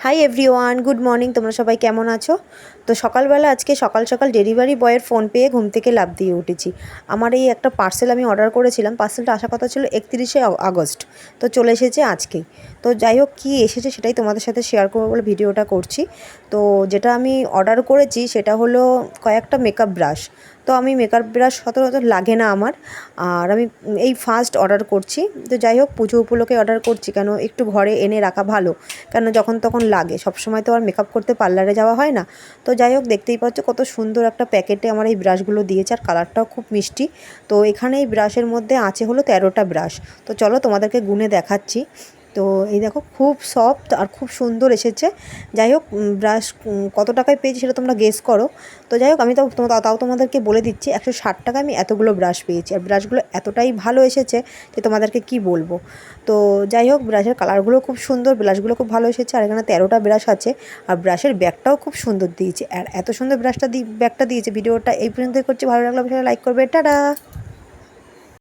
Hi everyone, good morning. তোমরা সবাই কেমন আছো? তো সকালবেলা আজকে সকাল সকাল ডেলিভারি বয়ের ফোন পেয়ে ঘুম থেকে লাফ দিয়ে উঠেছি। আমার এই একটা পার্সেল আমি অর্ডার করেছিলাম। পার্সেলটা আসার কথা ছিল 31শে আগস্ট, তো চলে এসেছে আজকেই। তো যাই হোক, কী এসেছে সেটাই তোমাদের সাথে শেয়ার করবো বলে ভিডিওটা করছি। তো যেটা আমি অর্ডার করেছি সেটা হলো কয়েকটা মেকআপ ব্রাশ। তো আমি মেকআপ ব্রাশ সচরাচর লাগে না আমার, আর আমি এই ফার্স্ট অর্ডার করছি। তো যাই হোক, পুজো উপলক্ষে অর্ডার করছি, কেন একটু ঘরে এনে রাখা ভালো, কেন যখন তখন লাগে। সবসময় তো আর মেকআপ করতে পার্লারে যাওয়া হয় না। তো যাই হোক, দেখতেই পাচ্ছ কত সুন্দর একটা প্যাকেটে আমার এই ব্রাশগুলো দিয়েছে, আর কালারটাও খুব মিষ্টি। তো এখানে এই ব্রাশের মধ্যে আছে হলো 13টা ব্রাশ। তো চলো তোমাদেরকে গুনে দেখাচ্ছি। তো এই দেখো, খুব সফট আর খুব সুন্দর এসেছে। যাই হোক, ব্রাশ কত টাকায় পেয়েছি সেটা তোমরা গেস করো। তো যাই হোক, আমি তাও তোমাদেরকে বলে দিচ্ছি, 160 টাকায় আমি এতগুলো ব্রাশ পেয়েছি, আর ব্রাশগুলো এতটাই ভালো এসেছে যে তোমাদেরকে কি বলবো। তো যাই হোক, ব্রাশের কালারগুলো খুব সুন্দর, ব্রাশগুলো খুব ভালো এসেছে। আর এখানে 13টা ব্রাশ আছে, আর ব্রাশের ব্যাগটাও খুব সুন্দর দিয়েছে। আর এত সুন্দর ব্যাগটা দিয়েছে। ভিডিওটা এই পর্যন্তই করছি, ভালো লাগলে অবশ্যই লাইক করবে। টাটা।